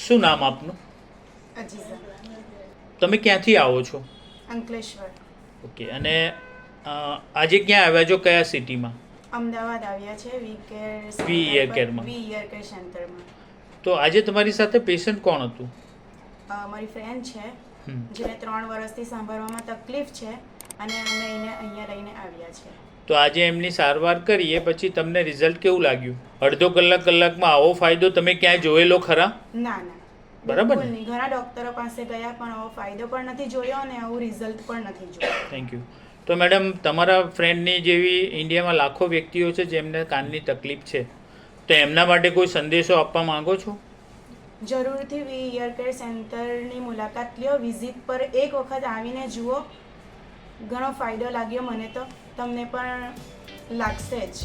શું નામ આપનું? અજીઝા. તમે ક્યાંથી આવો છો? અંકલેશ્વર. ઓકે. અને આજે ક્યાં આવ્યા છો, કયા સિટીમાં? અમદાવાદ આવ્યા છે વી ઇયર કેરમાં. વી ઇયર કેર સેન્ટરમાં. તો આજે તમારી સાથે પેશન્ટ કોણ હતું? મારી ફ્રેન્ડ છે જેને 3 વર્ષથી સાંભળવામાં તકલીફ છે અને અમે એને અહીંયા લઈને આવ્યા છે. તો આજે એમની સારવાર કરીએ પછી તમને રિઝલ્ટ કેવું લાગ્યું? અડધો કલાકમાં આવો ફાયદો તમે ક્યાંય જોયેલો ખરા? ના, બરાબર ને? નહીં. ઘણા ડૉક્ટરો પાસે ગયા પણ આવો ફાયદો પણ નથી જોયો અને આવું રિઝલ્ટ પણ નથી જોયું. Thank you. તો મેડમ, તમારા ફ્રેન્ડની જેવી ઇન્ડિયામાં લાખો વ્યક્તિઓ છે જેમને કાનની તકલીફ છે, તો એમના માટે કોઈ સંદેશો આપવા માંગો છો? જરૂરથી વી ઇયર કેર સેન્ટરની મુલાકાત લ્યો. વિઝિટ પર એક વખત આવીને જુઓ. ઘણો ફાયદો લાગ્યો મને તો, તમને પણ લાગશે જ.